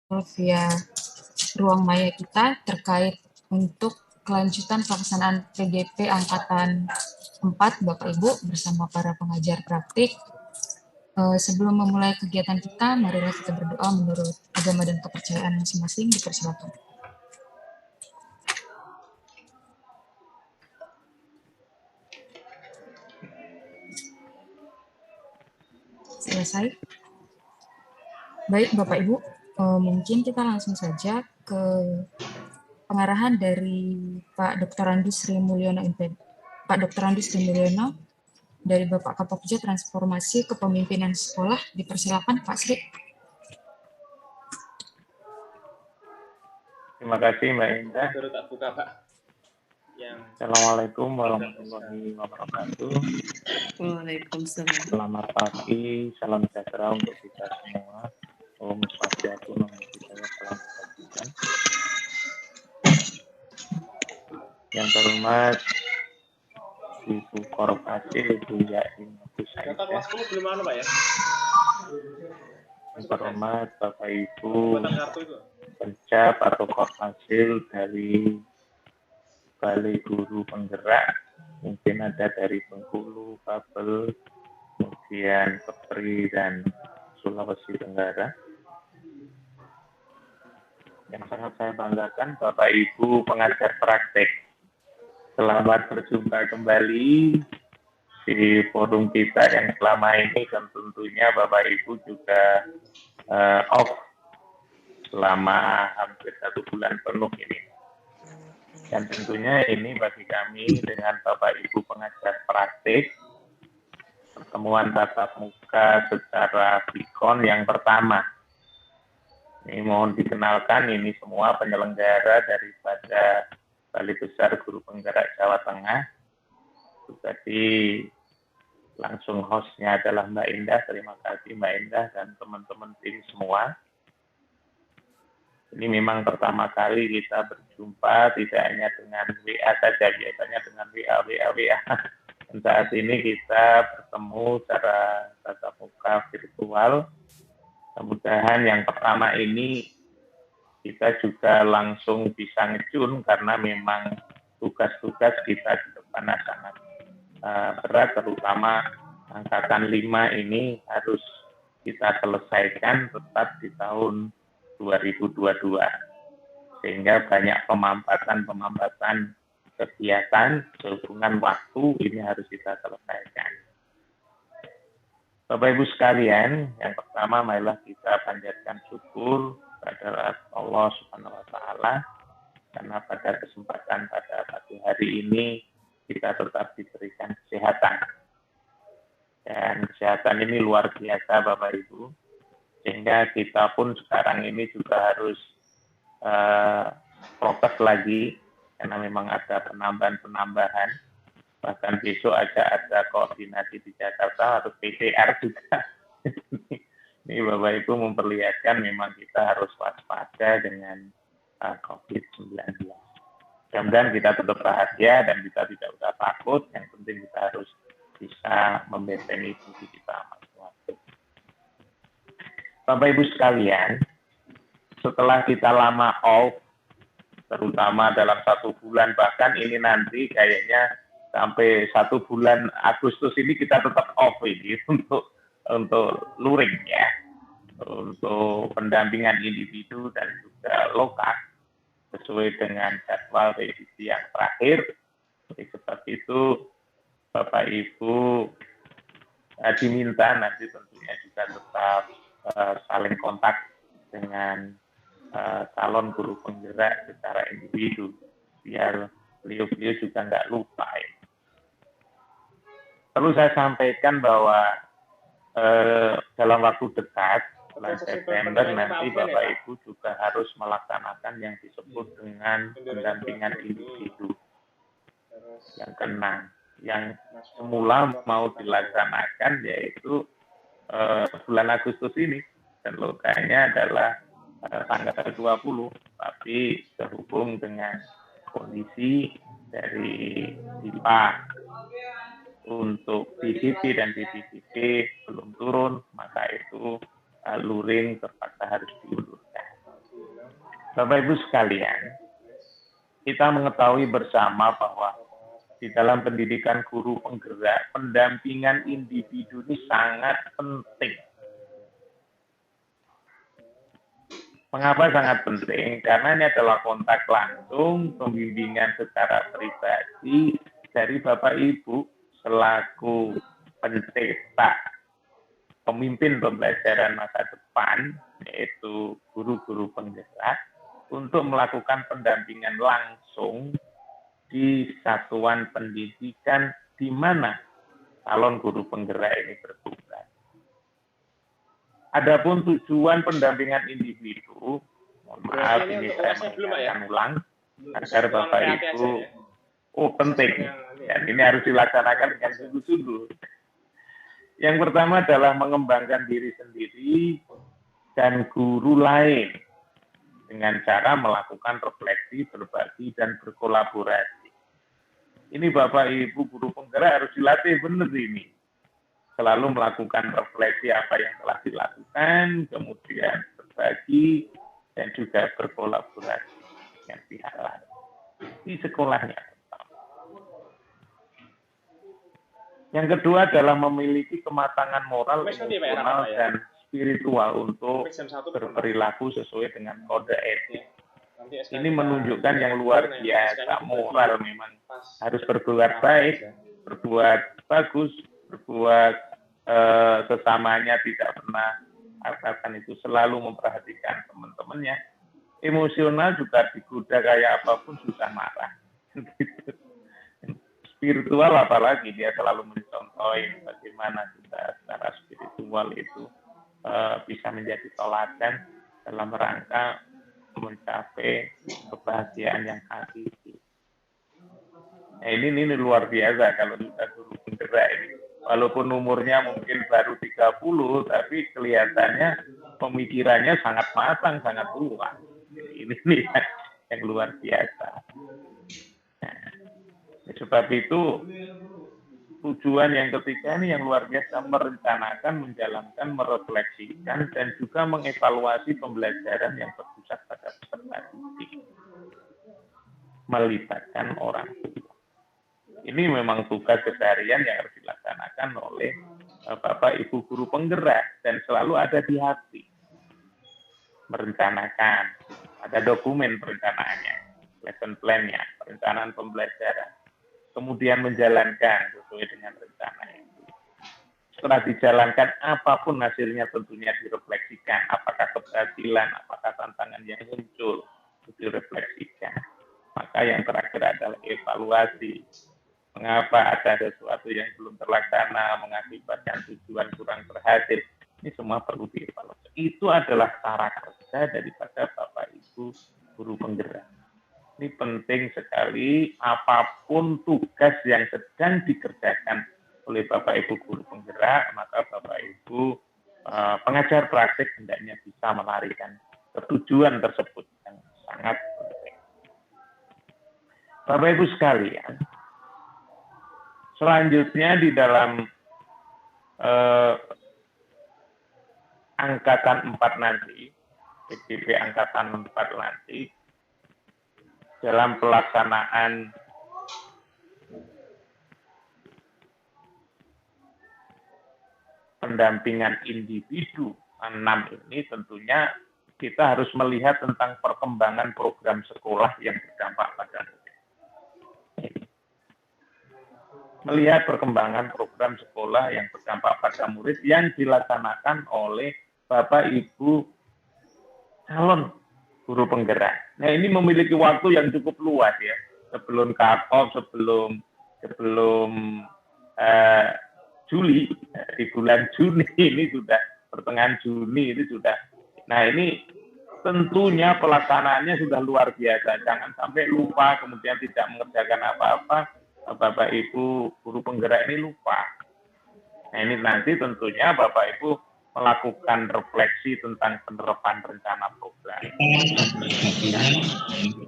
via ruang maya kita terkait untuk kelanjutan pelaksanaan PGP Angkatan 4 Bapak Ibu bersama para pengajar praktik. Sebelum memulai kegiatan kita, marilah kita berdoa menurut agama dan kepercayaan masing-masing. Dipersilakan. Selesai. Baik Bapak Ibu, mungkin kita langsung saja ke pengarahan dari Pak Dr. Andi Sri Mulyono Pak Dr. Andi Sri Mulyono dari Bapak Kapokja Transformasi Kepemimpinan Sekolah. Dipersilakan Pak Sri. Terima kasih Mbak Indah. Baru tak buka Pak. Assalamualaikum warahmatullahi wabarakatuh. Waalaikumsalam. Selamat pagi, salam sejahtera untuk kita semua. Om Swastiastu, Namo Buddhaya, salam kebajikan. Yang terhormat Ibu Korporasi, Ibu Yain Agus Saidah. Kelas 10 belum mana Pak ya? Yang terhormat Bapak Ibu pencap atau Korporasi dari Balai Guru Penggerak, mungkin ada dari Bengkulu, Babel, kemudian Kepri dan Sulawesi Tenggara. Yang sangat saya banggakan Bapak Ibu pengajar praktek. Selamat berjumpa kembali di forum kita yang selama ini, dan tentunya Bapak Ibu juga off selama hampir 1 bulan penuh ini. Dan tentunya ini bagi kami dengan Bapak Ibu pengajar praktik, pertemuan tatap muka secara Vicon yang pertama. Ini mohon dikenalkan, ini semua penyelenggara daripada Balai Besar Guru Penggerak Jawa Tengah. Jadi langsung hostnya adalah Mbak Indah. Terima kasih Mbak Indah dan teman-teman tim semua. Ini memang pertama kali kita berjumpa, tidak hanya dengan WA saja, biasanya dengan WA. Dan saat ini kita bertemu secara tatap muka virtual. Mudah-mudahan yang pertama ini kita juga langsung bisa ngejun, karena memang tugas-tugas kita di depan sangat berat, terutama angkatan 5 ini harus kita selesaikan tetap di tahun 2022, sehingga banyak pemampatan kegiatan sehubungan waktu ini harus kita selesaikan. Bapak Ibu sekalian, yang pertama marilah kita panjatkan syukur kepada Allah Subhanahu wa Ta'ala, karena pada kesempatan pada pagi hari ini kita tetap diberikan kesehatan. Dan kesehatan ini luar biasa Bapak Ibu, sehingga kita pun sekarang ini juga harus prokes lagi, karena memang ada penambahan. Bahkan besok ada koordinasi di Jakarta, harus PCR juga. Ini Bapak Ibu memperlihatkan memang kita harus waspada dengan COVID-19. Mudah-mudahan kita tetap bahagia dan kita tidak usah takut. Yang penting kita harus bisa membentengi diri kita masing-masing. Bapak Ibu sekalian, setelah kita lama off, terutama dalam 1 bulan, bahkan ini nanti kayaknya sampai 1 bulan Agustus ini kita tetap off ini untuk luring ya, untuk pendampingan individu dan juga lokal sesuai dengan jadwal revisi yang terakhir. Oleh sebab itu Bapak Ibu diminta nanti tentunya juga tetap saling kontak dengan calon guru penggerak secara individu, biar beliau-beliau juga nggak lupa. Perlu saya sampaikan bahwa dalam waktu dekat, bulan September nanti Bapak Ibu juga harus melaksanakan yang disebut dengan pendampingan individu yang kena, yang semula mau dilaksanakan yaitu bulan Agustus ini, dan loganya adalah tanggal 20, tapi terhubung dengan kondisi dari DIPA untuk PDP dan PDP belum turun, maka itu luring terpaksa harus diulurkan. Bapak Ibu sekalian, kita mengetahui bersama bahwa di dalam pendidikan guru penggerak, pendampingan individu ini sangat penting. Mengapa sangat penting? Karena ini adalah kontak langsung, pembimbingan secara pribadi dari Bapak Ibu selaku pencetak, pemimpin pembelajaran masa depan, yaitu guru-guru penggerak, untuk melakukan pendampingan langsung di satuan pendidikan di mana calon guru penggerak ini bertugas. Adapun tujuan pendampingan individu, mohon maaf ini saya mengingatkan ulang agar Bapak Ibu, penting, dan ini harus dilaksanakan dengan sungguh-sungguh. Yang pertama adalah mengembangkan diri sendiri dan guru lain dengan cara melakukan refleksi, berbagi, dan berkolaborasi. Ini Bapak Ibu guru penggerak harus dilatih benar ini. Selalu melakukan refleksi apa yang telah dilakukan, kemudian berbagi, dan juga berkolaborasi dengan pihak lain. Di sekolahnya. Yang kedua adalah memiliki kematangan moral, emosional, dan spiritual untuk berperilaku sesuai dengan kode etik. Ini menunjukkan yang luar biasa, moral memang harus berbuat baik, berbuat bagus, berbuat sesamanya tidak pernah akan itu, selalu memperhatikan teman-temannya. Emosional juga digoda kayak apapun susah marah. Spiritual apalagi dia selalu mencontohin bagaimana kita secara spiritual itu bisa menjadi teladan dalam rangka mencapai kebahagiaan yang hakiki. Nah, ini luar biasa kalau kita guru penggerak ini. Walaupun umurnya mungkin baru 30, tapi kelihatannya pemikirannya sangat matang, sangat luas. Ini yang luar biasa. Nah, sebab itu tujuan yang ketiga ini yang luar biasa, merencanakan, menjalankan, merefleksikan, dan juga mengevaluasi pembelajaran yang berpusat pada peserta didik. Melibatkan orang tua. Ini memang tugas keseharian yang harus dilaksanakan oleh Bapak Ibu guru penggerak dan selalu ada di hati. Merencanakan, ada dokumen perencanaannya, lesson plan-nya, perencanaan pembelajaran. Kemudian menjalankan sesuai dengan rencana itu. Setelah dijalankan, apapun hasilnya tentunya direfleksikan. Apakah keberhasilan, apakah tantangan yang muncul, direfleksikan. Maka yang terakhir adalah evaluasi. Mengapa ada sesuatu yang belum terlaksana, mengakibatkan tujuan kurang berhasil. Ini semua perlu dievaluasi. Itu adalah cara kerja daripada Bapak Ibu guru penggerak. Ini penting sekali, apapun tugas yang sedang dikerjakan oleh Bapak Ibu guru penggerak, maka Bapak Ibu pengajar praktik hendaknya bisa melarikan ketujuan tersebut yang sangat penting. Bapak Ibu sekalian, selanjutnya di dalam angkatan 4 nanti, PDP angkatan 4 nanti, dalam pelaksanaan pendampingan individu 6 ini tentunya kita harus melihat tentang perkembangan program sekolah yang berdampak pada murid. Melihat perkembangan program sekolah yang berdampak pada murid yang dilaksanakan oleh Bapak Ibu calon guru penggerak. Nah, ini memiliki waktu yang cukup luas ya. Sebelum cut-off, sebelum Juli, di bulan Juni ini sudah, pertengahan Juni ini sudah. Nah, ini tentunya pelaksanaannya sudah luar biasa. Jangan sampai lupa, kemudian tidak mengerjakan apa-apa. Bapak Ibu guru penggerak ini lupa. Nah, ini nanti tentunya Bapak Ibu melakukan refleksi tentang penerapan rencana program.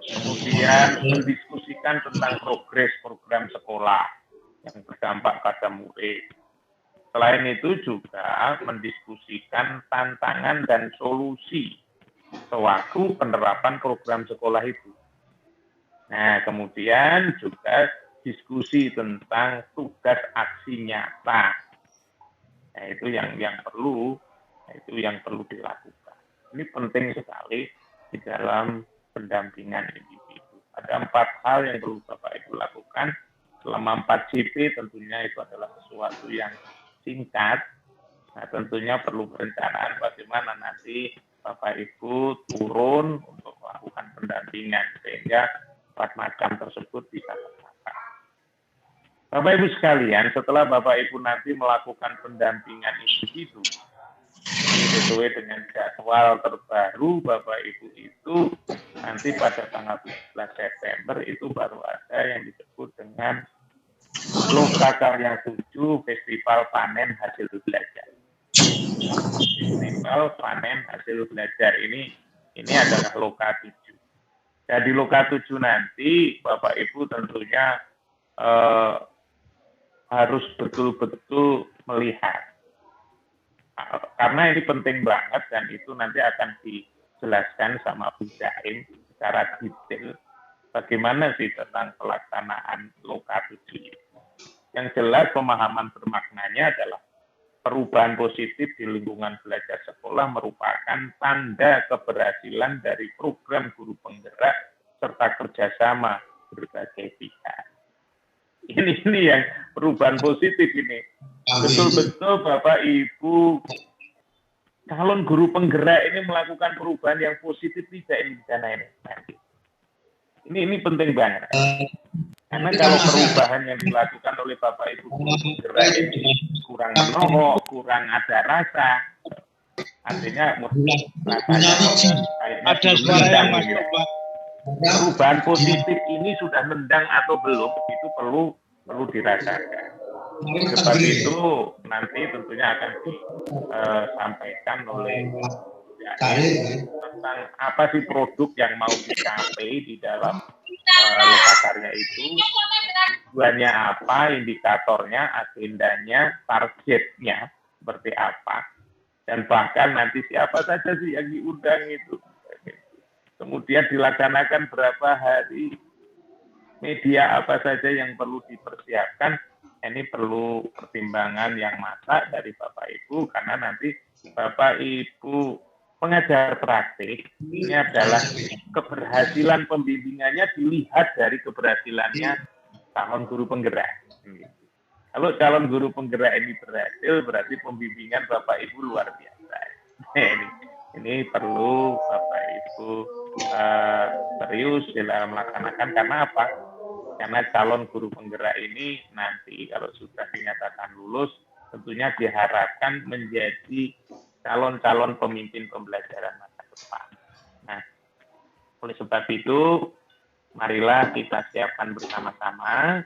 Kemudian mendiskusikan tentang progres program sekolah yang berdampak pada murid. Selain itu juga mendiskusikan tantangan dan solusi sewaktu penerapan program sekolah itu. Nah, kemudian juga diskusi tentang tugas aksi nyata. Nah, itu yang perlu dilakukan. Ini penting sekali di dalam pendampingan individu. Ada 4 hal yang perlu Bapak Ibu lakukan selama 4 CP. Tentunya itu adalah sesuatu yang singkat. Nah, tentunya perlu perencanaan bagaimana nanti Bapak Ibu turun untuk melakukan pendampingan sehingga 4 macam tersebut bisa tercapai. Bapak Ibu sekalian, setelah Bapak Ibu nanti melakukan pendampingan individu, ini sesuai dengan jadwal terbaru Bapak Ibu itu nanti pada tanggal 17 September itu baru ada yang disebut dengan Lokakarya 7 Festival Panen Hasil Belajar. Festival Panen Hasil Belajar ini adalah Loka 7. Jadi Loka 7 nanti Bapak Ibu tentunya harus betul-betul melihat. Karena ini penting banget dan itu nanti akan dijelaskan sama Bu Jaim secara detail bagaimana sih tentang pelaksanaan Loka 7 ini. Yang jelas pemahaman bermaknanya adalah perubahan positif di lingkungan belajar sekolah merupakan tanda keberhasilan dari program guru penggerak serta kerjasama berbagai pihak. Ini yang perubahan positif ini. Betul-betul Bapak Ibu calon guru penggerak ini melakukan perubahan yang positif tidak ini di sana ini. Ini penting banget. Karena kalau perubahan yang dilakukan oleh Bapak Ibu guru penggerak ini kurang menohok, kurang ada rasa, artinya rasanya ada suara yang masuk, Pak. Perubahan positif ini sudah nendang atau belum, itu perlu dirasakan. Sebab itu nanti tentunya akan disampaikan oleh tentang apa sih produk yang mau dicapai di dalam Lokakarya itu, tujuannya apa, indikatornya, agendanya, targetnya seperti apa, dan bahkan nanti siapa saja sih yang diundang itu. Kemudian dilaksanakan berapa hari, media apa saja yang perlu dipersiapkan. Ini perlu pertimbangan yang matang dari Bapak Ibu, karena nanti Bapak Ibu pengajar praktik ini adalah keberhasilan pembimbingannya dilihat dari keberhasilannya calon guru penggerak. Kalau calon guru penggerak ini berhasil, berarti pembimbingan Bapak Ibu luar biasa. Ini perlu Bapak Ibu serius dalam melaksanakan. Karena apa? Karena calon guru penggerak ini nanti kalau sudah dinyatakan lulus, tentunya diharapkan menjadi calon-calon pemimpin pembelajaran masa depan. Nah, oleh sebab itu, marilah kita siapkan bersama-sama.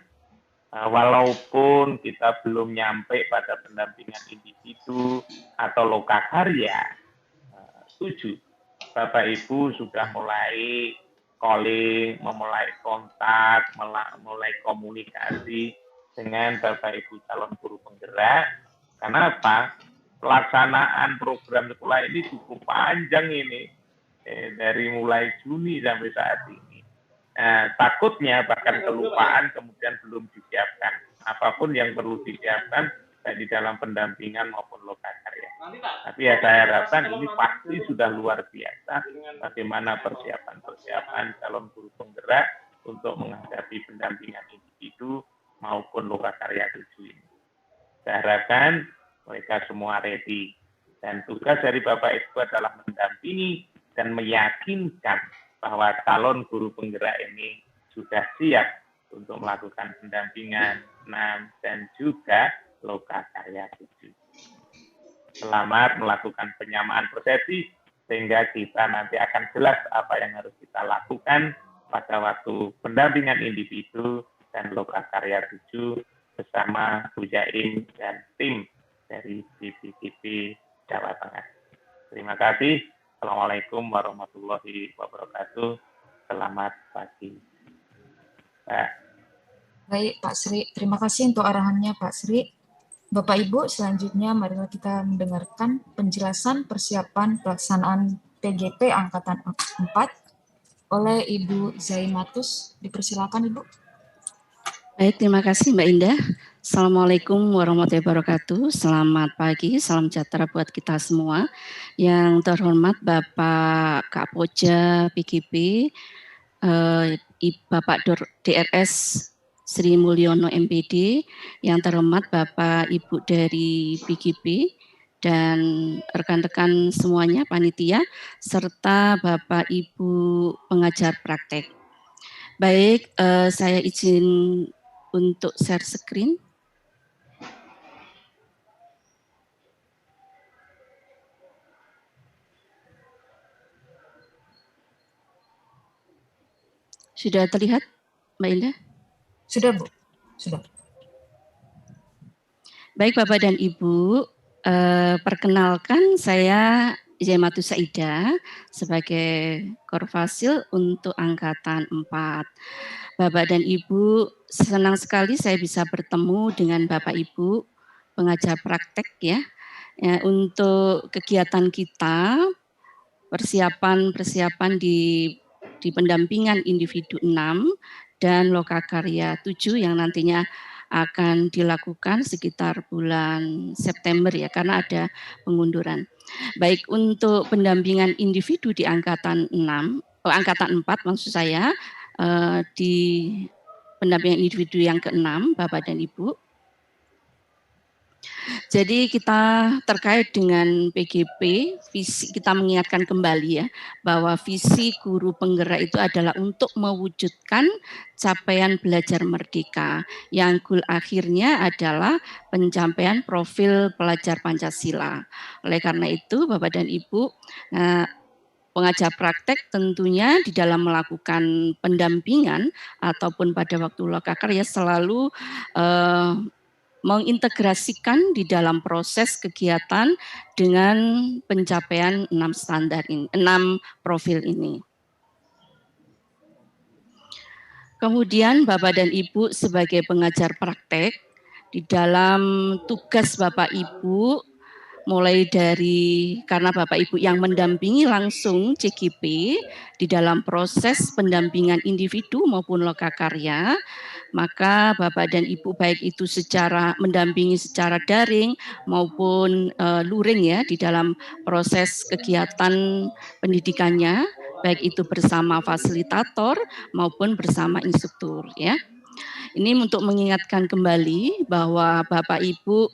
Walaupun kita belum nyampe pada pendampingan individu atau lokakarya 7, Bapak Ibu sudah mulai calling, memulai kontak, mulai komunikasi dengan Bapak Ibu calon guru penggerak. Karena apa? Pelaksanaan program sekolah ini cukup panjang ini, dari mulai Juni sampai saat ini. Takutnya bahkan kelupaan kemudian belum disiapkan. Apapun yang perlu disiapkan baik di dalam pendampingan maupun lokakarya. Tapi ya saya harapkan ini pasti sudah luar biasa bagaimana persiapan calon guru penggerak untuk menghadapi pendampingan individu maupun lokakarya 7 ini. Saya harapkan mereka semua ready. Dan tugas dari Bapak Ibu adalah mendampingi dan meyakinkan bahwa calon guru penggerak ini sudah siap untuk melakukan pendampingan dan juga lokakarya 7. Selamat melakukan penyamaan persepsi sehingga kita nanti akan jelas apa yang harus kita lakukan pada waktu pendampingan individu dan lokakarya 7 bersama Bu Jaim dan tim dari BPKB Jawa Tengah. Terima kasih. Assalamualaikum warahmatullahi wabarakatuh. Selamat pagi. Baik, Pak Sri. Terima kasih untuk arahannya, Pak Sri. Bapak Ibu, selanjutnya marilah kita mendengarkan penjelasan persiapan pelaksanaan PGP Angkatan 4 oleh Ibu Zaimatus. Dipersilakan Ibu. Baik, terima kasih Mbak Indah. Assalamualaikum warahmatullahi wabarakatuh. Selamat pagi, salam sejahtera buat kita semua. Yang terhormat Bapak Kapolja PGP, Bapak DRS Sri Mulyono MPD, yang terhormat Bapak Ibu dari PGP, dan rekan-rekan semuanya, panitia, serta Bapak Ibu pengajar praktek. Baik, saya izin untuk share screen. Sudah terlihat, Mbak Indah? Sudah, Bu. Sudah. Baik, Bapak dan Ibu, perkenalkan saya Zaimatus Saida sebagai Korfasil untuk Angkatan 4. Bapak dan Ibu, senang sekali saya bisa bertemu dengan Bapak Ibu pengajar praktek ya untuk kegiatan kita, persiapan di pendampingan individu 6 dan lokakarya 7 yang nantinya akan dilakukan sekitar bulan September ya, karena ada pengunduran. Baik, untuk pendampingan individu di angkatan 4 maksud saya, di pendampingan individu yang ke-6, Bapak dan Ibu. Jadi kita terkait dengan PGP, visi kita mengingatkan kembali ya, bahwa visi guru penggerak itu adalah untuk mewujudkan capaian belajar merdeka, yang goal akhirnya adalah pencapaian profil pelajar Pancasila. Oleh karena itu, Bapak dan Ibu, pengajar praktek tentunya di dalam melakukan pendampingan ataupun pada waktu lokakarya selalu mengintegrasikan di dalam proses kegiatan dengan pencapaian 6 standar ini, 6 profil ini. Kemudian Bapak dan Ibu sebagai pengajar praktek, di dalam tugas Bapak Ibu, mulai dari karena Bapak Ibu yang mendampingi langsung CGP di dalam proses pendampingan individu maupun lokakarya, maka Bapak dan Ibu baik itu secara mendampingi secara daring maupun luring ya di dalam proses kegiatan pendidikannya, baik itu bersama fasilitator maupun bersama instruktur ya. Ini untuk mengingatkan kembali bahwa Bapak Ibu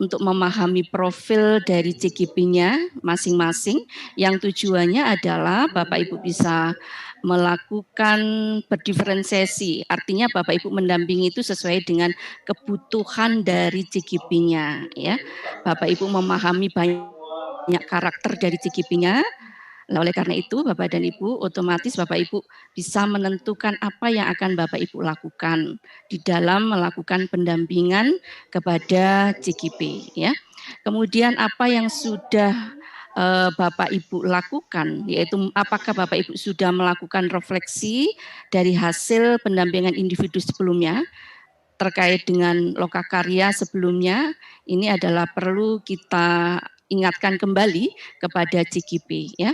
untuk memahami profil dari CGP-nya masing-masing, yang tujuannya adalah Bapak Ibu bisa melakukan berdiferensiasi, artinya Bapak Ibu mendampingi itu sesuai dengan kebutuhan dari CGP-nya ya. Bapak Ibu memahami banyak karakter dari CGP-nya. Oleh karena itu, Bapak dan Ibu, otomatis Bapak Ibu bisa menentukan apa yang akan Bapak Ibu lakukan di dalam melakukan pendampingan kepada CGP. Ya. Kemudian apa yang sudah Bapak Ibu lakukan, yaitu apakah Bapak Ibu sudah melakukan refleksi dari hasil pendampingan individu sebelumnya, terkait dengan lokakarya sebelumnya, ini adalah perlu kita ingatkan kembali kepada CGP ya,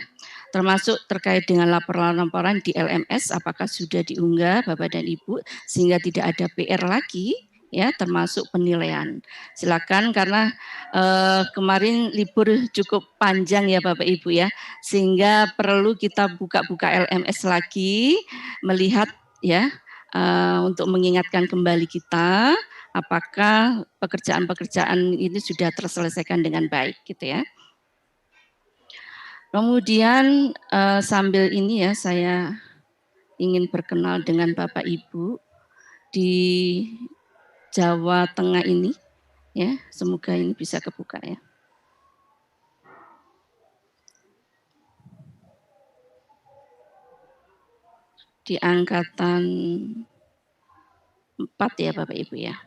termasuk terkait dengan laporan-laporan di LMS apakah sudah diunggah Bapak dan Ibu sehingga tidak ada PR lagi ya, termasuk penilaian. Silakan karena kemarin libur cukup panjang ya Bapak Ibu ya, sehingga perlu kita buka-buka LMS lagi melihat ya, untuk mengingatkan kembali kita apakah pekerjaan-pekerjaan ini sudah terselesaikan dengan baik gitu ya. Kemudian sambil ini ya saya ingin berkenal dengan Bapak Ibu di Jawa Tengah ini ya, semoga ini bisa kebuka ya. Di angkatan 4 ya Bapak Ibu ya.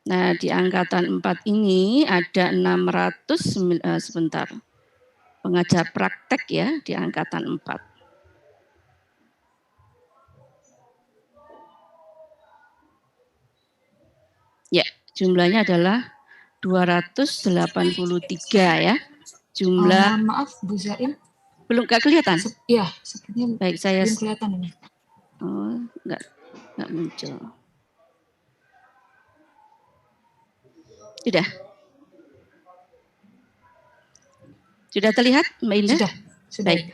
Nah, di angkatan 4 ini ada 600 sebentar. Pengajar praktek ya di angkatan 4. Ya, jumlahnya adalah 283 ya. Jumlah Mohon maaf Bu Zain. belum nggak kelihatan. Iya, sepertinya Baik, saya belum kelihatan ini. Oh, nggak muncul. Sudah terlihat, Mbak Indah? Sudah. Baik.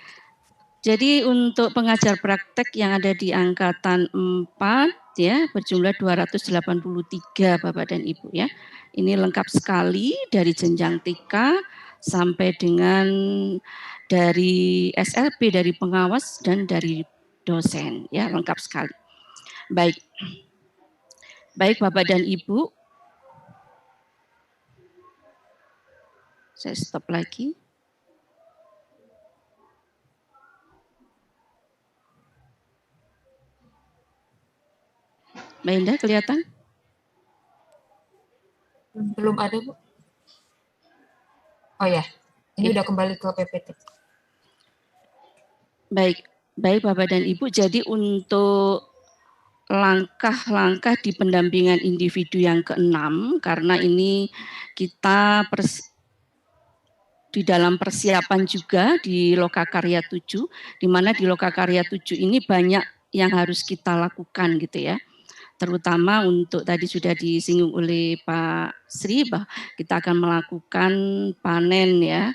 Jadi untuk pengajar praktek yang ada di angkatan 4 ya berjumlah 283 Bapak dan Ibu ya. Ini lengkap sekali dari jenjang TK sampai dengan dari SLP, dari pengawas dan dari dosen ya, lengkap sekali. Baik. Baik Bapak dan Ibu. Saya stop lagi. Mbak Indah kelihatan? Belum ada, Bu. Oh ya, ini udah kembali ke PPT. Baik Bapak dan Ibu. Jadi untuk langkah-langkah di pendampingan individu yang ke-6, karena ini kita di dalam persiapan juga di Lokakarya 7, di mana di Lokakarya 7 ini banyak yang harus kita lakukan gitu ya. Terutama untuk tadi sudah disinggung oleh Pak Sri bahwa kita akan melakukan panen ya,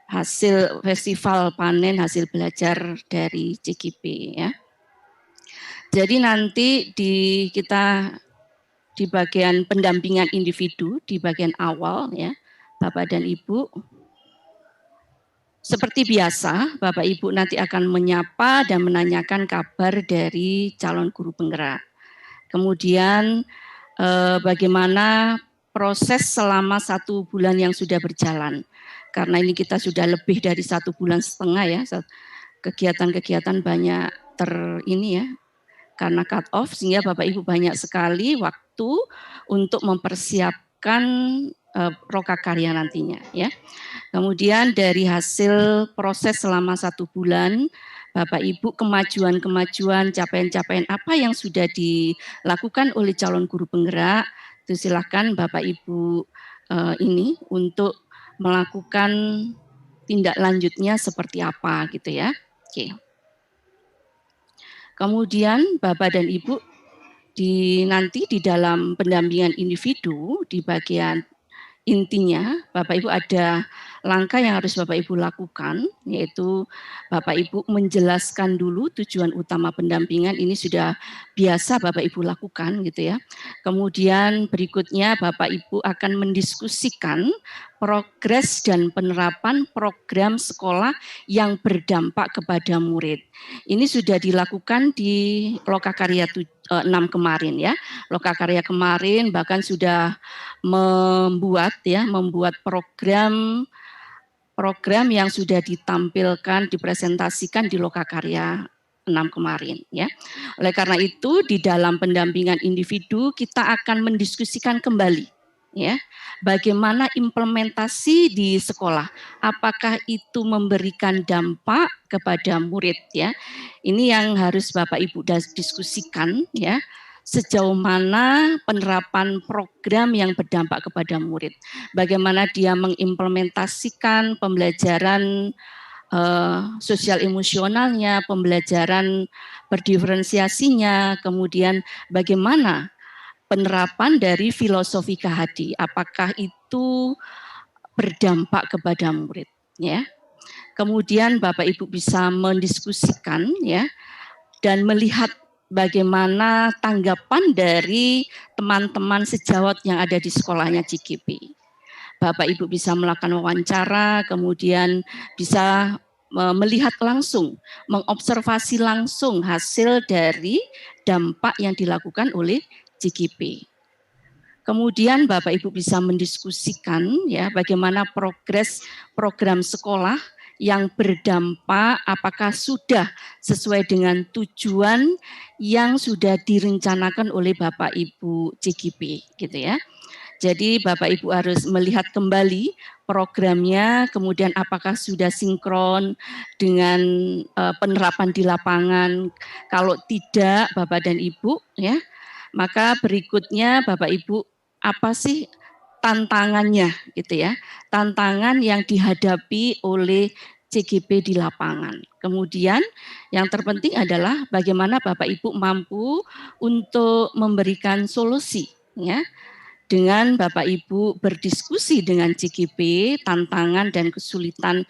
hasil festival panen hasil belajar dari CGP ya. Jadi nanti kita di bagian pendampingan individu di bagian awal ya, Bapak dan Ibu. Seperti biasa, Bapak Ibu nanti akan menyapa dan menanyakan kabar dari calon guru penggerak. Kemudian bagaimana proses selama 1 bulan yang sudah berjalan. Karena ini kita sudah lebih dari 1,5 bulan ya, kegiatan-kegiatan banyak ya, karena cut off sehingga Bapak Ibu banyak sekali waktu untuk mempersiapkan Lokakarya nantinya ya. Kemudian dari hasil proses selama 1 bulan, Bapak Ibu kemajuan-kemajuan, capaian-capaian apa yang sudah dilakukan oleh calon guru penggerak, itu silakan Bapak Ibu ini untuk melakukan tindak lanjutnya seperti apa gitu ya. Oke. Kemudian Bapak dan Ibu nanti di dalam pendampingan individu di bagian intinya Bapak Ibu ada langkah yang harus Bapak Ibu lakukan, yaitu Bapak Ibu menjelaskan dulu tujuan utama pendampingan, ini sudah biasa Bapak Ibu lakukan gitu ya. Kemudian berikutnya Bapak Ibu akan mendiskusikan progres dan penerapan program sekolah yang berdampak kepada murid. Ini sudah dilakukan di Lokakarya 6 kemarin ya. Lokakarya kemarin bahkan sudah membuat program yang sudah ditampilkan, dipresentasikan di Lokakarya 6 kemarin ya. Oleh karena itu di dalam pendampingan individu kita akan mendiskusikan kembali ya, bagaimana implementasi di sekolah, apakah itu memberikan dampak kepada murid ya. Ini yang harus Bapak Ibu diskusikan ya, sejauh mana penerapan program yang berdampak kepada murid, bagaimana dia mengimplementasikan pembelajaran sosial emosionalnya, pembelajaran berdiferensiasinya, kemudian bagaimana penerapan dari filosofi KHD, apakah itu berdampak kepada murid ya. Kemudian Bapak Ibu bisa mendiskusikan ya dan melihat bagaimana tanggapan dari teman-teman sejawat yang ada di sekolahnya CGP. Bapak Ibu bisa melakukan wawancara, kemudian bisa melihat langsung, mengobservasi langsung hasil dari dampak yang dilakukan oleh CGP. Kemudian Bapak Ibu bisa mendiskusikan ya bagaimana progres program sekolah yang berdampak, apakah sudah sesuai dengan tujuan yang sudah direncanakan oleh Bapak Ibu CGP gitu ya. Jadi Bapak Ibu harus melihat kembali programnya, kemudian apakah sudah sinkron dengan penerapan di lapangan. Kalau tidak Bapak dan Ibu ya, maka berikutnya Bapak Ibu apa sih tantangannya gitu ya, tantangan yang dihadapi oleh CGP di lapangan. Kemudian yang terpenting adalah bagaimana Bapak Ibu mampu untuk memberikan solusi ya, dengan Bapak Ibu berdiskusi dengan CGP, tantangan dan kesulitan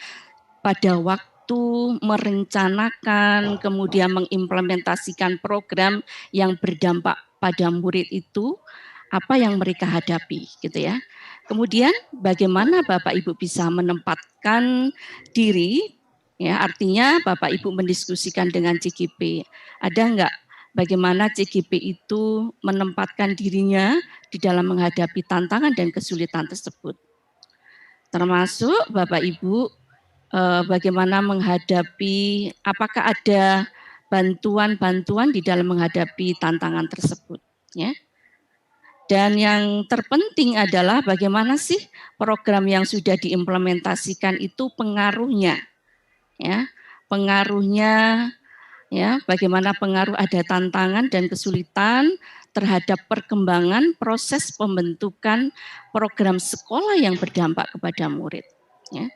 pada waktu merencanakan, kemudian mengimplementasikan program yang berdampak pada murid itu, apa yang mereka hadapi gitu ya. Kemudian bagaimana Bapak Ibu bisa menempatkan diri, ya artinya Bapak Ibu mendiskusikan dengan CGP, ada enggak bagaimana CGP itu menempatkan dirinya di dalam menghadapi tantangan dan kesulitan tersebut. Termasuk Bapak Ibu bagaimana menghadapi, apakah ada bantuan-bantuan di dalam menghadapi tantangan tersebut, ya. Dan yang terpenting adalah bagaimana sih program yang sudah diimplementasikan itu pengaruhnya, ya, pengaruhnya, ya, bagaimana pengaruh ada tantangan dan kesulitan terhadap perkembangan proses pembentukan program sekolah yang berdampak kepada murid. Ya.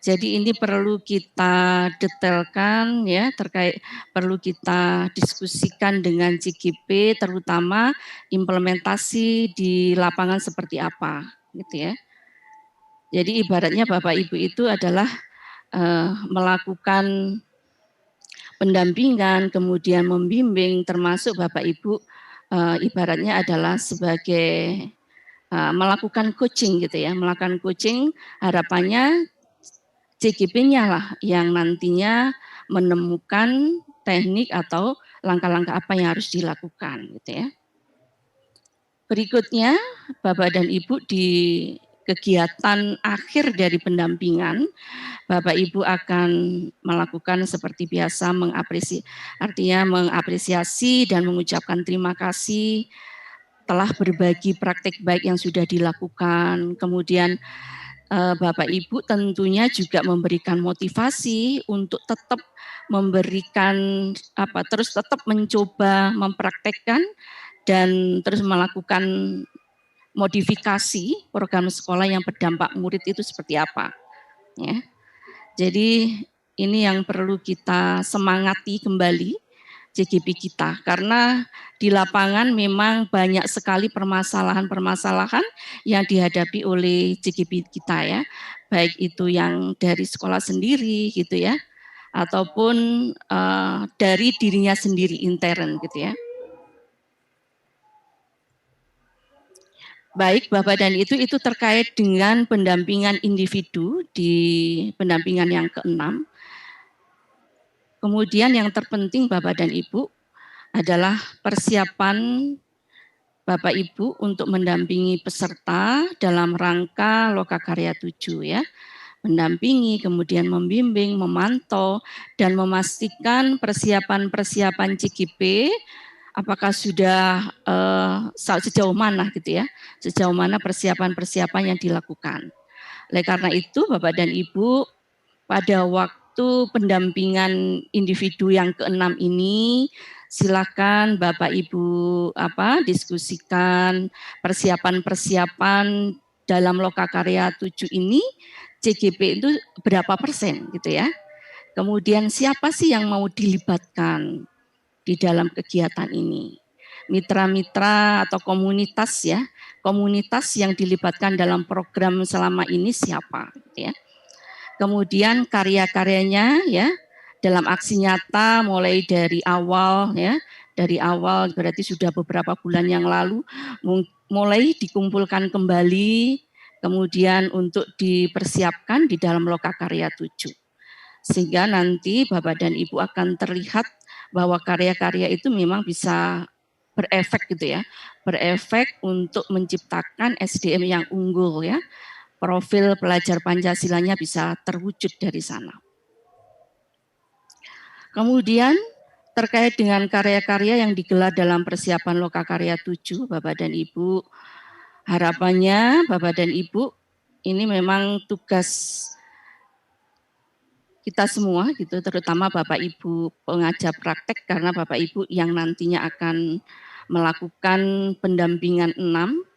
Jadi ini perlu kita detailkan ya, terkait perlu kita diskusikan dengan CGP, terutama implementasi di lapangan seperti apa gitu ya. Jadi ibaratnya Bapak Ibu itu adalah melakukan pendampingan, kemudian membimbing, termasuk Bapak Ibu ibaratnya adalah sebagai melakukan coaching gitu ya, melakukan coaching, harapannya CGP-nya lah yang nantinya menemukan teknik atau langkah-langkah apa yang harus dilakukan gitu ya. Berikutnya Bapak dan Ibu di kegiatan akhir dari pendampingan, Bapak Ibu akan melakukan seperti biasa mengapresiasi dan mengucapkan terima kasih telah berbagi praktek baik yang sudah dilakukan. Kemudian Bapak Ibu tentunya juga memberikan motivasi untuk tetap memberikan terus tetap mencoba mempraktekkan dan terus melakukan modifikasi program sekolah yang berdampak murid itu seperti apa. Ya. Jadi ini yang perlu kita semangati kembali CGP kita, karena di lapangan memang banyak sekali permasalahan-permasalahan yang dihadapi oleh CGP kita ya, baik itu yang dari sekolah sendiri gitu ya, ataupun dari dirinya sendiri intern gitu ya. Baik Bapak dan itu terkait dengan pendampingan individu di pendampingan yang ke-6. Kemudian yang terpenting Bapak dan Ibu adalah persiapan Bapak Ibu untuk mendampingi peserta dalam rangka Lokakarya 7 ya. Mendampingi, kemudian membimbing, memantau, dan memastikan persiapan-persiapan CGP apakah sudah sejauh mana gitu ya, sejauh mana persiapan-persiapan yang dilakukan. Oleh karena itu Bapak dan Ibu pada waktu pendampingan individu yang ke-6 ini silakan Bapak Ibu diskusikan persiapan-persiapan dalam Lokakarya 7 ini CGP itu berapa persen gitu ya. Kemudian siapa sih yang mau dilibatkan di dalam kegiatan ini? Mitra-mitra atau komunitas ya, komunitas yang dilibatkan dalam program selama ini siapa gitu ya. Kemudian karya-karyanya ya dalam aksi nyata mulai dari awal ya, dari awal berarti sudah beberapa bulan yang lalu mulai dikumpulkan kembali, kemudian untuk dipersiapkan di dalam Lokakarya 7. Sehingga nanti Bapak dan Ibu akan terlihat bahwa karya-karya itu memang bisa berefek gitu ya, berefek untuk menciptakan SDM yang unggul ya. Profil pelajar Pancasilanya bisa terwujud dari sana. Kemudian terkait dengan karya-karya yang digelar dalam persiapan Lokakarya 7, Bapak dan Ibu, harapannya Bapak dan Ibu ini memang tugas kita semua gitu, terutama Bapak Ibu pengajar praktek, karena Bapak Ibu yang nantinya akan melakukan pendampingan 6.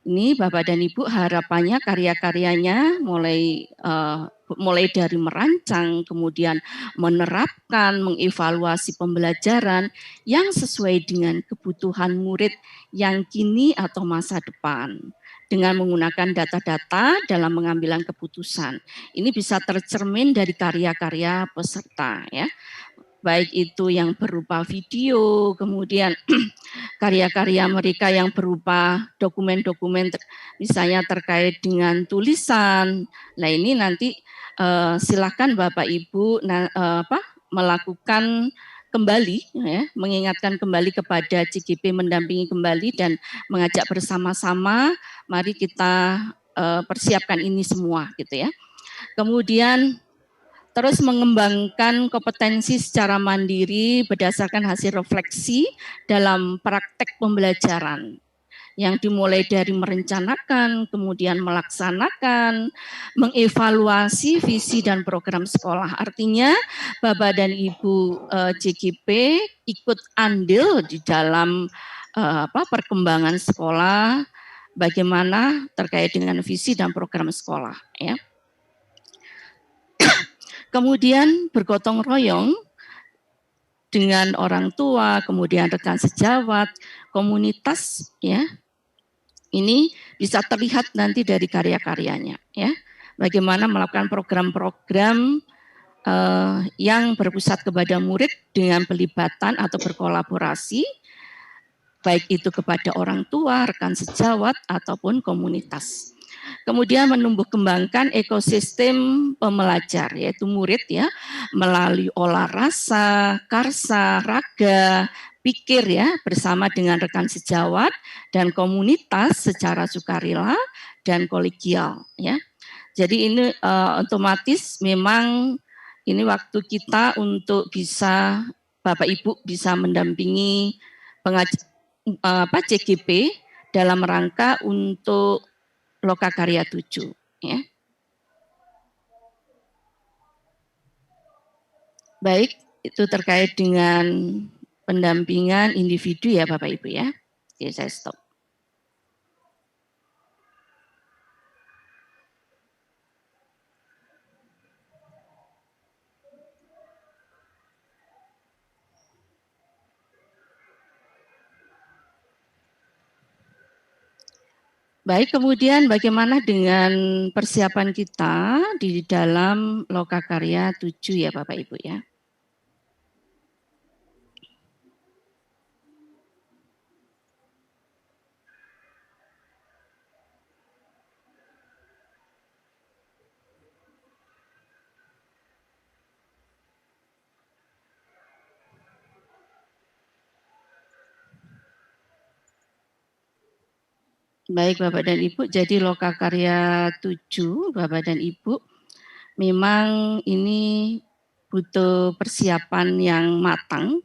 Ini Bapak dan Ibu harapannya karya-karyanya mulai dari merancang, kemudian menerapkan, mengevaluasi pembelajaran yang sesuai dengan kebutuhan murid yang kini atau masa depan. Dengan menggunakan data-data dalam pengambilan keputusan. Ini bisa tercermin dari karya-karya peserta, ya. Baik itu yang berupa video, kemudian karya-karya mereka yang berupa dokumen-dokumen misalnya terkait dengan tulisan. Nah, ini nanti silakan Bapak Ibu melakukan kembali, ya, mengingatkan kembali kepada CGP, mendampingi kembali dan mengajak bersama-sama, mari kita persiapkan ini semua, gitu ya. Kemudian terus mengembangkan kompetensi secara mandiri berdasarkan hasil refleksi dalam praktek pembelajaran yang dimulai dari merencanakan, kemudian melaksanakan, mengevaluasi visi dan program sekolah. Artinya Bapak dan Ibu CGP ikut andil di dalam perkembangan sekolah, bagaimana terkait dengan visi dan program sekolah, ya. Kemudian bergotong royong dengan orang tua, kemudian rekan sejawat, komunitas, ya. Ini bisa terlihat nanti dari karya-karyanya, ya. Bagaimana melakukan program-program yang berpusat kepada murid dengan pelibatan atau berkolaborasi, baik itu kepada orang tua, rekan sejawat, ataupun komunitas. Kemudian menumbuh kembangkan ekosistem pembelajar, yaitu murid, ya, melalui olah rasa, karsa, raga, pikir, ya, bersama dengan rekan sejawat dan komunitas secara sukarela dan kolegial, ya. Jadi ini otomatis memang ini waktu kita untuk bisa Bapak Ibu bisa mendampingi CGP dalam rangka untuk Lokakarya 7, ya. Baik, itu terkait dengan pendampingan individu, ya Bapak Ibu, ya. Oke, saya stop. Baik, kemudian bagaimana dengan persiapan kita di dalam Lokakarya 7, ya Bapak Ibu, ya. Baik Bapak dan Ibu, jadi Lokakarya 7, Bapak dan Ibu, memang ini butuh persiapan yang matang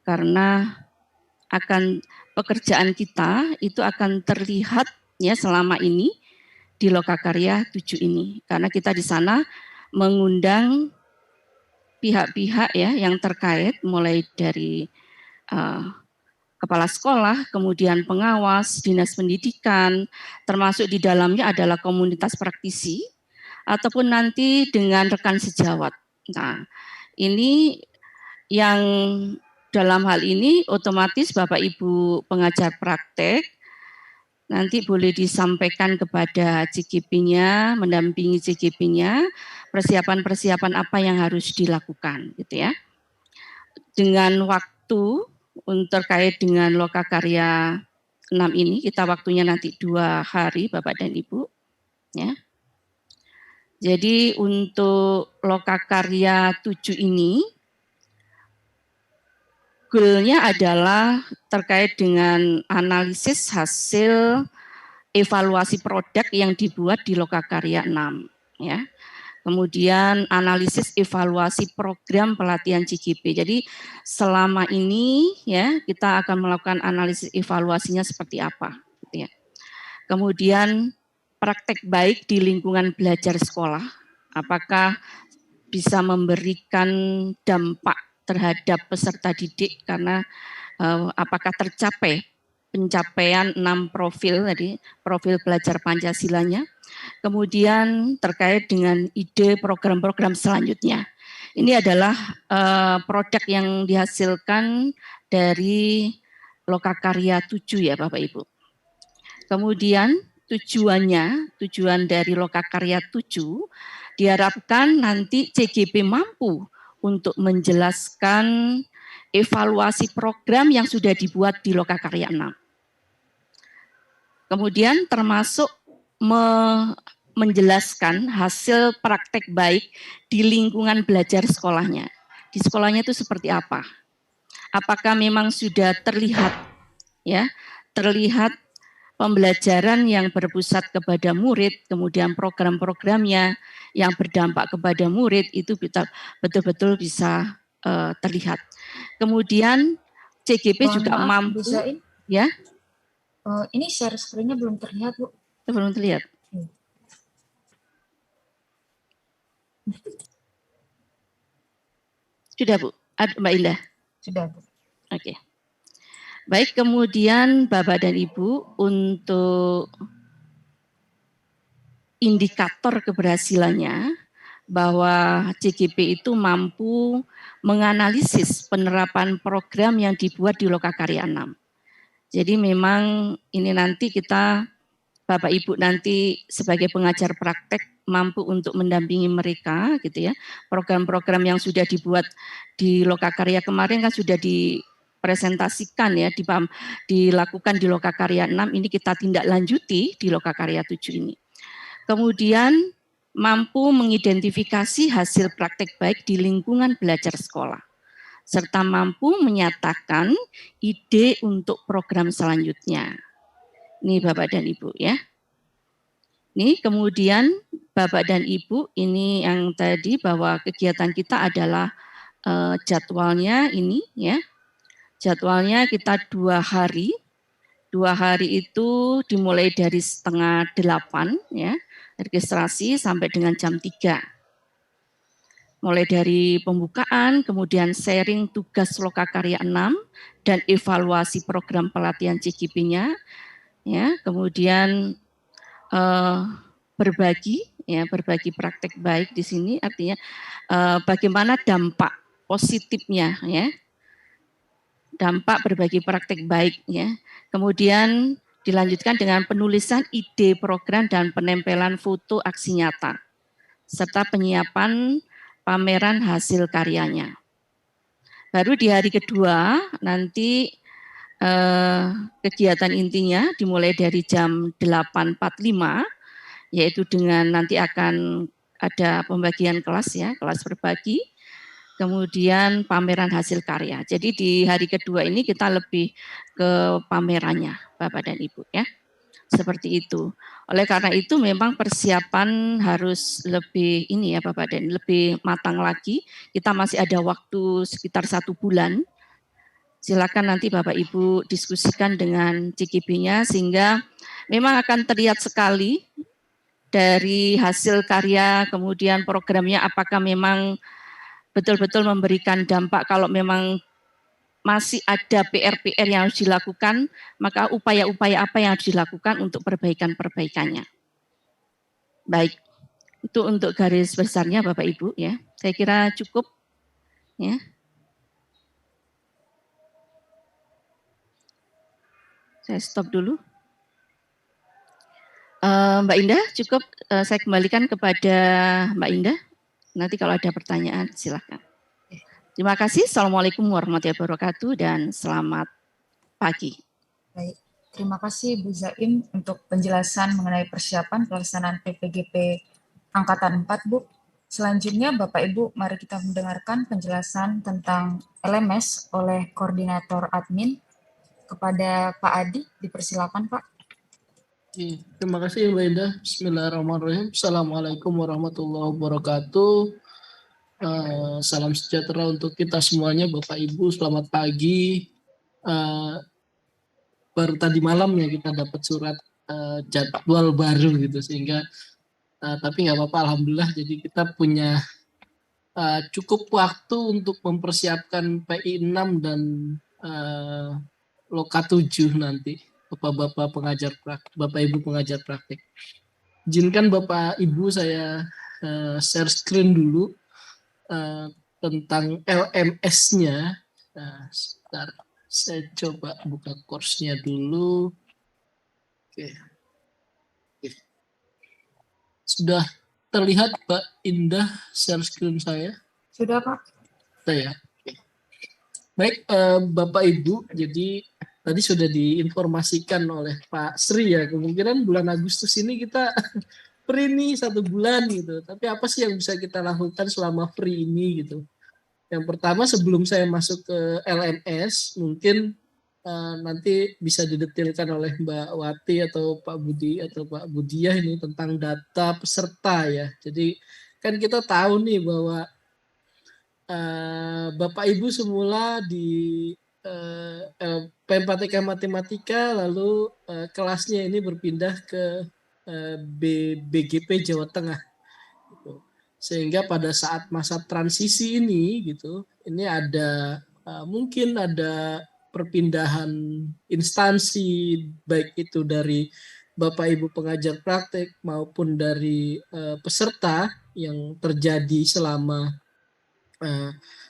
karena akan pekerjaan kita itu akan terlihat, ya, selama ini di Lokakarya 7 ini. Karena kita di sana mengundang pihak-pihak, ya, yang terkait mulai dari kepala sekolah, kemudian pengawas, dinas pendidikan, termasuk di dalamnya adalah komunitas praktisi, ataupun nanti dengan rekan sejawat. Nah, ini yang dalam hal ini otomatis Bapak Ibu pengajar praktek, nanti boleh disampaikan kepada CGP-nya, mendampingi CGP-nya, persiapan-persiapan apa yang harus dilakukan, gitu ya. Dengan waktu terkait dengan Lokakarya 6 ini, kita waktunya nanti 2 hari Bapak dan Ibu, ya. Jadi untuk Lokakarya 7 ini, goalnya adalah terkait dengan analisis hasil evaluasi produk yang dibuat di Lokakarya 6, ya. Kemudian analisis evaluasi program pelatihan CGP. Jadi selama ini, ya, kita akan melakukan analisis evaluasinya seperti apa, gitu ya. Kemudian praktek baik di lingkungan belajar sekolah, apakah bisa memberikan dampak terhadap peserta didik karena apakah tercapai pencapaian 6 profil tadi, profil belajar Pancasilanya. Kemudian terkait dengan ide program-program selanjutnya. Ini adalah produk yang dihasilkan dari Lokakarya 7 ya Bapak Ibu. Kemudian tujuan dari Lokakarya 7 diharapkan nanti CGP mampu untuk menjelaskan evaluasi program yang sudah dibuat di Lokakarya 6. Kemudian termasuk menjelaskan hasil praktek baik di lingkungan belajar sekolahnya. Di sekolahnya itu seperti apa? Apakah memang sudah terlihat pembelajaran yang berpusat kepada murid, kemudian program-programnya yang berdampak kepada murid itu betul-betul bisa terlihat. Kemudian CGP juga mampu ya. Ini share screen-nya belum terlihat, Bu. Belum terlihat. Sudah, Bu. Mbak Indah. Sudah, Bu. Oke. Baik, kemudian Bapak dan Ibu untuk indikator keberhasilannya bahwa CGP itu mampu menganalisis penerapan program yang dibuat di Lokakarya 6. Jadi memang ini nanti kita Bapak Ibu nanti sebagai pengajar praktek mampu untuk mendampingi mereka gitu ya. Program-program yang sudah dibuat di Lokakarya kemarin kan sudah dipresentasikan ya, dilakukan di Lokakarya 6, ini kita tindak lanjuti di Lokakarya 7 ini. Kemudian mampu mengidentifikasi hasil praktek baik di lingkungan belajar sekolah, serta mampu menyatakan ide untuk program selanjutnya. Ini Bapak dan Ibu ya. Ini kemudian Bapak dan Ibu, ini yang tadi bahwa kegiatan kita adalah jadwalnya ini ya. Jadwalnya kita 2 hari. 2 hari itu dimulai dari 7:30 ya, registrasi sampai dengan jam 3. Mulai dari pembukaan, kemudian sharing tugas Lokakarya 6 dan evaluasi program pelatihan CGP-nya, ya, kemudian berbagi praktek baik di sini artinya bagaimana dampak positifnya ya, dampak berbagi praktek baik ya, kemudian dilanjutkan dengan penulisan ide program dan penempelan foto aksi nyata serta penyiapan pameran hasil karyanya. Baru di hari kedua nanti kegiatan intinya dimulai dari jam 8.45, yaitu dengan nanti akan ada pembagian kelas ya, kelas berbagi, kemudian pameran hasil karya. Jadi di hari kedua ini kita lebih ke pamerannya Bapak dan Ibu ya. Seperti itu. Oleh karena itu memang persiapan harus lebih ini ya Bapak dan lebih matang lagi. Kita masih ada waktu sekitar 1 bulan. Silakan nanti Bapak Ibu diskusikan dengan CGP-nya sehingga memang akan terlihat sekali dari hasil karya kemudian programnya apakah memang betul-betul memberikan dampak. Kalau memang masih ada PR-PR yang harus dilakukan, maka upaya-upaya apa yang harus dilakukan untuk perbaikan-perbaikannya. Baik, itu untuk garis besarnya Bapak Ibu ya. Saya kira cukup ya. Saya stop dulu. Mbak Indah, cukup saya kembalikan kepada Mbak Indah. Nanti kalau ada pertanyaan silakan. Terima kasih. Assalamualaikum warahmatullahi wabarakatuh dan selamat pagi. Baik, terima kasih Bu Zaim untuk penjelasan mengenai persiapan pelaksanaan PPGP Angkatan 4, Bu. Selanjutnya Bapak Ibu, mari kita mendengarkan penjelasan tentang LMS oleh Koordinator Admin kepada Pak Adi. Dipersilakan Pak. Terima kasih Mbak Indah. Bismillahirrahmanirrahim. Assalamualaikum warahmatullahi wabarakatuh. Salam sejahtera untuk kita semuanya, Bapak Ibu. Selamat pagi. Baru tadi malam ya kita dapat surat jadwal baru gitu, sehingga tapi nggak apa-apa, alhamdulillah. Jadi kita punya cukup waktu untuk mempersiapkan PI 6 dan Loka 7 nanti, Bapak-bapak pengajar Bapak Ibu pengajar praktek. Izinkan Bapak Ibu saya share screen dulu tentang LMS-nya. Nah, sebentar. Saya coba buka course-nya dulu. Oke. Sudah terlihat Mbak Indah share screen saya? Sudah, Pak. Saya. Oke. Baik, Bapak Ibu, jadi tadi sudah diinformasikan oleh Pak Sri ya, kemungkinan bulan Agustus ini kita free nih 1 bulan gitu. Tapi apa sih yang bisa kita lakukan selama free ini gitu? Yang pertama, sebelum saya masuk ke LMS, mungkin nanti bisa didetilkan oleh Mbak Wati atau Pak Budi atau Pak Budiah ini tentang data peserta ya. Jadi kan kita tahu nih bahwa Bapak Ibu semula di PMPTK Matematika, lalu kelasnya ini berpindah ke BGP Jawa Tengah. Sehingga pada saat masa transisi ini gitu, ini ada mungkin ada perpindahan instansi, baik itu dari Bapak Ibu pengajar praktek maupun dari peserta yang terjadi selama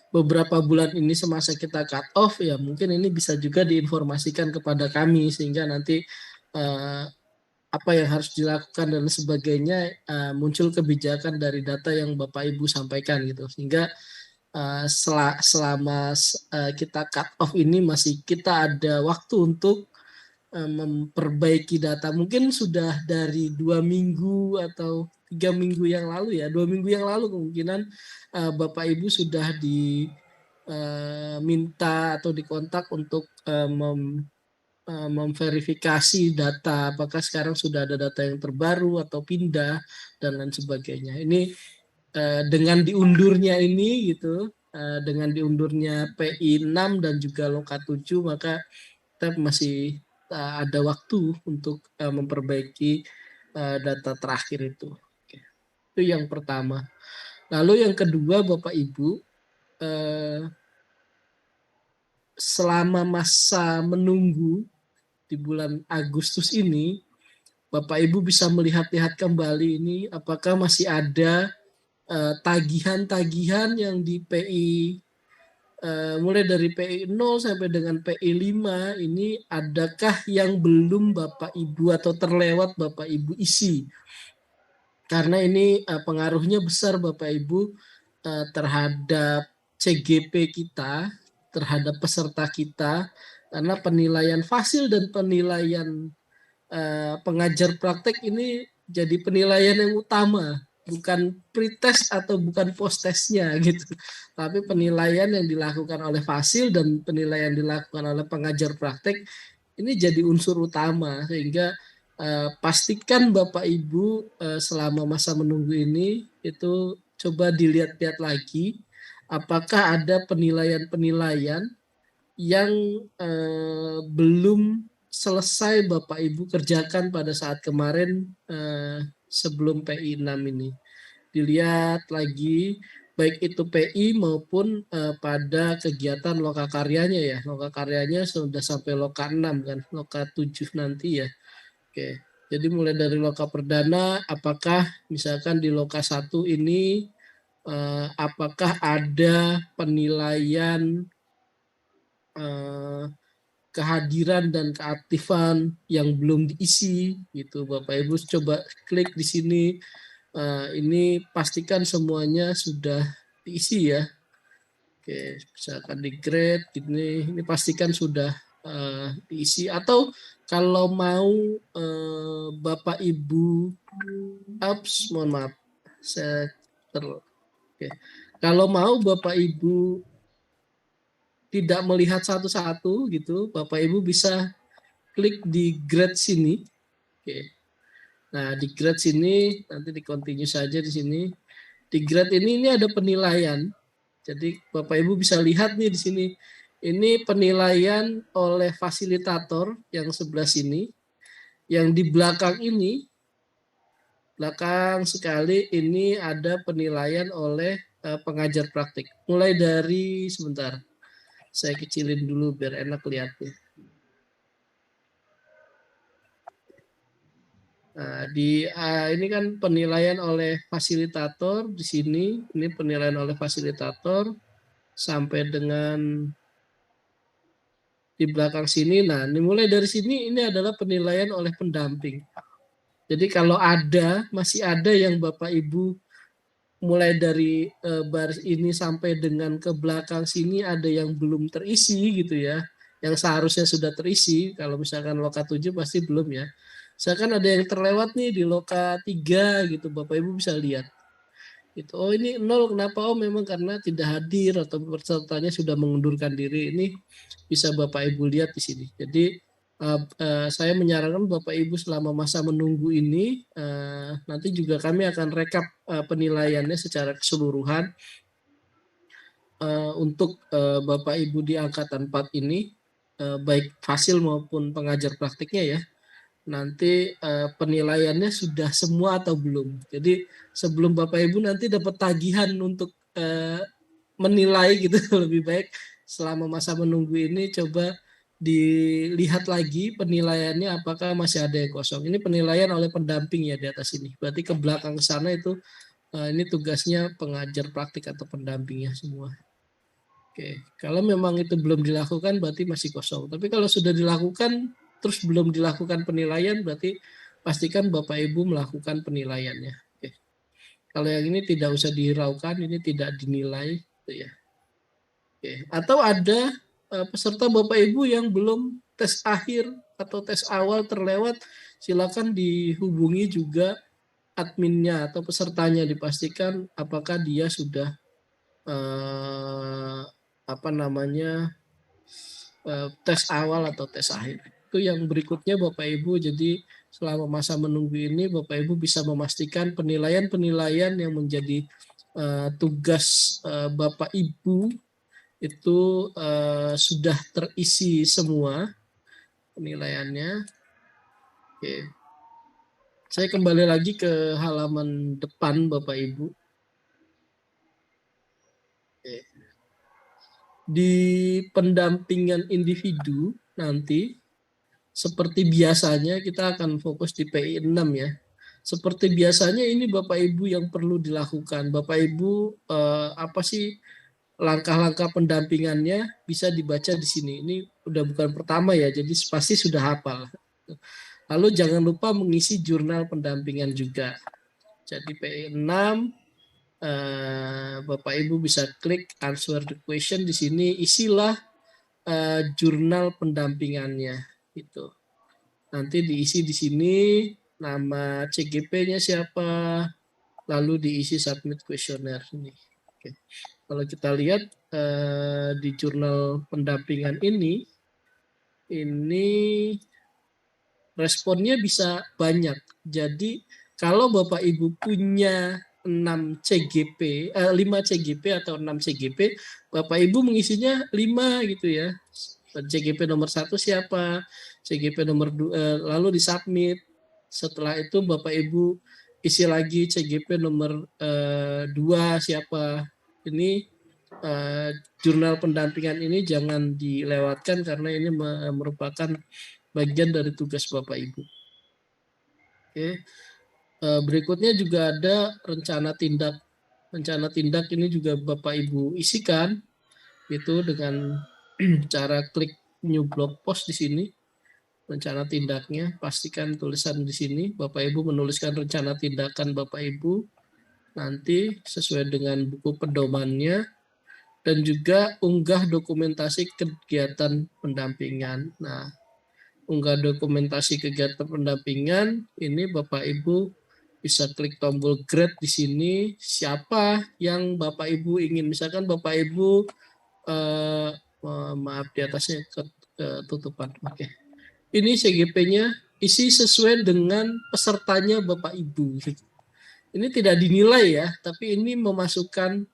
beberapa bulan ini semasa kita cut off, ya mungkin ini bisa juga diinformasikan kepada kami sehingga nanti apa yang harus dilakukan dan sebagainya muncul kebijakan dari data yang Bapak Ibu sampaikan gitu, sehingga selama kita cut off ini masih kita ada waktu untuk memperbaiki data. Mungkin sudah dari 2 minggu atau 3 minggu yang lalu ya, 2 minggu yang lalu kemungkinan Bapak Ibu sudah diminta atau dikontak untuk memverifikasi data, apakah sekarang sudah ada data yang terbaru atau pindah dan lain sebagainya. Ini dengan diundurnya ini gitu, dengan diundurnya PI 6 dan juga Loka 7, maka kita masih ada waktu untuk memperbaiki data terakhir itu. Oke. Itu yang pertama. Lalu yang kedua, Bapak Ibu, selama masa menunggu di bulan Agustus ini, Bapak Ibu bisa melihat-lihat kembali ini apakah masih ada tagihan-tagihan yang di PI mulai dari PI 0 sampai dengan PI 5 ini, adakah yang belum Bapak Ibu atau terlewat Bapak Ibu isi? Karena ini pengaruhnya besar Bapak Ibu terhadap CGP kita, terhadap peserta kita, karena penilaian fasil dan penilaian pengajar praktek ini jadi penilaian yang utama, bukan pretest atau bukan post-testnya gitu, tapi penilaian yang dilakukan oleh fasil dan penilaian yang dilakukan oleh pengajar praktek ini jadi unsur utama, sehingga pastikan Bapak Ibu selama masa menunggu ini itu coba dilihat-lihat lagi apakah ada penilaian-penilaian yang belum selesai Bapak Ibu kerjakan pada saat kemarin sebelum PI 6 ini. Dilihat lagi baik itu PI maupun pada kegiatan loka karyanya ya. Loka karyanya sudah sampai loka 6 kan, loka 7 nanti ya. Oke. Jadi mulai dari loka perdana, apakah misalkan di loka 1 ini apakah ada penilaian kehadiran dan keaktifan yang belum diisi gitu. Bapak Ibu coba klik di sini, ini pastikan semuanya sudah diisi ya. Oke, misalkan di grade ini pastikan sudah diisi, atau kalau mau Bapak Ibu mohon maaf saya oke. Kalau mau Bapak Ibu tidak melihat satu-satu gitu, Bapak Ibu bisa klik di grade sini. Oke. Nah, di grade sini nanti di continue saja di sini. Di grade ini ada penilaian. Jadi Bapak Ibu bisa lihat nih di sini. Ini penilaian oleh fasilitator yang sebelah sini. Yang di belakang ini, belakang sekali ini ada penilaian oleh pengajar praktik. Mulai dari sebentar. Saya kecilin dulu biar enak lihatnya. Ini kan penilaian oleh fasilitator di sini. Ini penilaian oleh fasilitator sampai dengan di belakang sini. Nah, ini mulai dari sini ini adalah penilaian oleh pendamping. Jadi kalau masih ada yang Bapak Ibu mulai dari baris ini sampai dengan ke belakang sini ada yang belum terisi gitu ya. Yang seharusnya sudah terisi. Kalau misalkan loka 7 pasti belum ya. Misalkan ada yang terlewat nih di loka 3 gitu, Bapak Ibu bisa lihat. Gitu. Oh ini 0, kenapa? Oh memang karena tidak hadir atau pesertanya sudah mengundurkan diri. Ini bisa Bapak Ibu lihat di sini. Jadi saya menyarankan Bapak Ibu selama masa menunggu ini, nanti juga kami akan rekap penilaiannya secara keseluruhan untuk Bapak Ibu di angkatan 4 ini, baik fasil maupun pengajar praktiknya ya. Nanti penilaiannya sudah semua atau belum. Jadi sebelum Bapak Ibu nanti dapat tagihan untuk menilai gitu, lebih baik selama masa menunggu ini coba dilihat lagi penilaiannya apakah masih ada yang kosong. Ini penilaian oleh pendamping ya di atas ini. Berarti ke belakang sana itu ini tugasnya pengajar praktik atau pendampingnya semua. Oke, kalau memang itu belum dilakukan berarti masih kosong. Tapi kalau sudah dilakukan terus belum dilakukan penilaian berarti pastikan Bapak Ibu melakukan penilaiannya. Oke. Kalau yang ini tidak usah dihiraukan, ini tidak dinilai, gitu ya. Oke. Atau ada peserta Bapak Ibu yang belum tes akhir atau tes awal terlewat, silakan dihubungi juga adminnya atau pesertanya, dipastikan apakah dia sudah tes awal atau tes akhir. Itu yang berikutnya Bapak Ibu. Jadi selama masa menunggu ini Bapak Ibu bisa memastikan penilaian-penilaian yang menjadi tugas Bapak Ibu itu sudah terisi semua penilaiannya. Oke. Saya kembali lagi ke halaman depan Bapak Ibu. Oke. Di pendampingan individu nanti seperti biasanya kita akan fokus di PI 6 ya. Seperti biasanya ini Bapak Ibu yang perlu dilakukan. Bapak Ibu apa sih langkah-langkah pendampingannya bisa dibaca di sini. Ini udah bukan pertama ya, jadi pasti sudah hafal. Lalu jangan lupa mengisi jurnal pendampingan juga. Jadi PI 6 Bapak Ibu bisa klik answer the question di sini, isilah jurnal pendampingannya gitu. Nanti diisi di sini nama CGP-nya siapa, lalu diisi submit questionnaire ini. Oke. Kalau kita lihat di jurnal pendampingan ini responnya bisa banyak. Jadi kalau Bapak Ibu punya 5 CGP atau 6 CGP, Bapak Ibu mengisinya 5 gitu ya. CGP nomor 1 siapa, CGP nomor 2, lalu disubmit. Setelah itu Bapak Ibu isi lagi CGP nomor 2 siapa. Ini jurnal pendampingan ini jangan dilewatkan karena ini merupakan bagian dari tugas Bapak Ibu. Oke. Berikutnya juga ada rencana tindak. Rencana tindak ini juga Bapak Ibu isikan itu dengan cara klik new blog post di sini. Rencana tindaknya, pastikan tulisan di sini. Bapak Ibu menuliskan rencana tindakan Bapak Ibu nanti sesuai dengan buku pedomannya, dan juga unggah dokumentasi kegiatan pendampingan. Nah, unggah dokumentasi kegiatan pendampingan ini Bapak Ibu bisa klik tombol grade di sini. Siapa yang Bapak Ibu ingin, misalkan Bapak Ibu maaf di atasnya ketutupan. Oke. Ini CGP-nya isi sesuai dengan pesertanya Bapak Ibu. Ini tidak dinilai ya, tapi ini memasukkan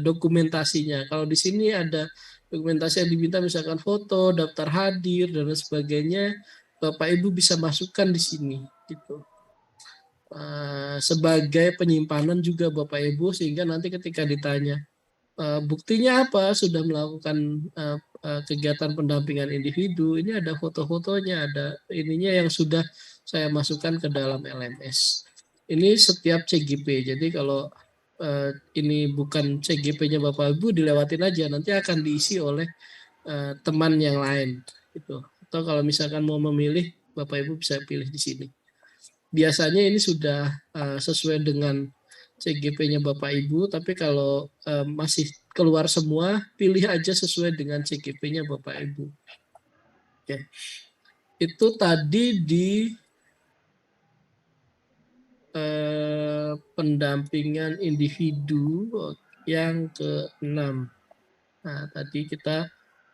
dokumentasinya. Kalau di sini ada dokumentasi yang diminta misalkan foto, daftar hadir dan sebagainya, Bapak Ibu bisa masukkan di sini gitu. Sebagai penyimpanan juga Bapak Ibu, sehingga nanti ketika ditanya Buktinya apa? Sudah melakukan kegiatan pendampingan individu. Ini ada foto-fotonya, ada ininya yang sudah saya masukkan ke dalam LMS. Ini setiap CGP. Jadi kalau ini bukan CGP-nya Bapak Ibu, dilewatin aja. Nanti akan diisi oleh teman yang lain. Gitu. Atau kalau misalkan mau memilih, Bapak Ibu bisa pilih di sini. Biasanya ini sudah sesuai dengan CGP-nya Bapak Ibu, tapi kalau masih keluar semua, pilih aja sesuai dengan CGP-nya Bapak Ibu. Oke. Itu tadi di pendampingan individu yang ke-6. Nah, tadi kita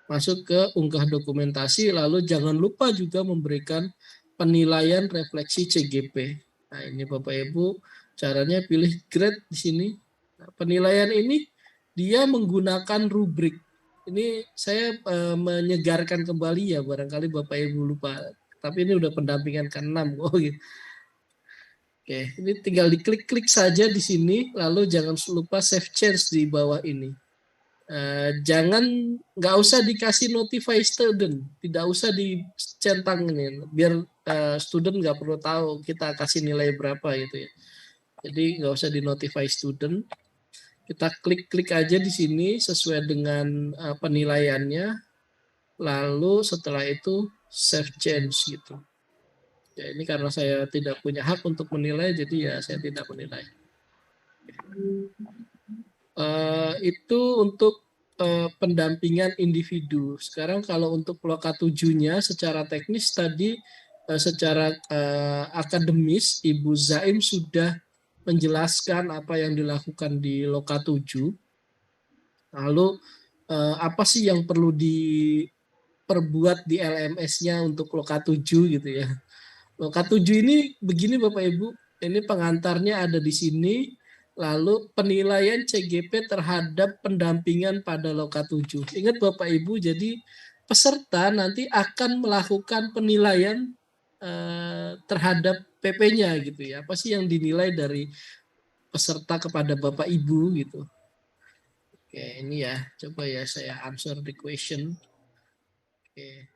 masuk ke unggah dokumentasi, lalu jangan lupa juga memberikan penilaian refleksi CGP. Nah, ini Bapak Ibu, caranya pilih grade di sini. Nah, penilaian ini dia menggunakan rubrik. Ini saya menyegarkan kembali ya, barangkali Bapak Ibu lupa. Tapi ini udah pendampingan ke-6. Oh, gitu. Oke, ini tinggal diklik-klik saja di sini, lalu jangan lupa save change di bawah ini. Jangan, nggak usah dikasih notify student, tidak usah dicentangin, biar student nggak perlu tahu kita kasih nilai berapa gitu ya. Jadi nggak usah di notify student, kita klik-klik aja di sini sesuai dengan penilaiannya, lalu setelah itu save change gitu. Ya, ini karena saya tidak punya hak untuk menilai, jadi ya saya tidak menilai. Itu untuk pendampingan individu. Sekarang kalau untuk loka 7-nya secara teknis tadi secara akademis Ibu Zaim sudah menjelaskan apa yang dilakukan di loka 7. Lalu apa sih yang perlu diperbuat di LMS-nya untuk loka 7 gitu ya. Loka 7 ini begini Bapak Ibu, ini pengantarnya ada di sini. Lalu penilaian CGP terhadap pendampingan pada loka 7. Ingat Bapak Ibu, jadi peserta nanti akan melakukan penilaian terhadap PP-nya gitu ya. Apa sih yang dinilai dari peserta kepada Bapak Ibu gitu. Oke, ini ya, coba ya saya answer the question. Oke.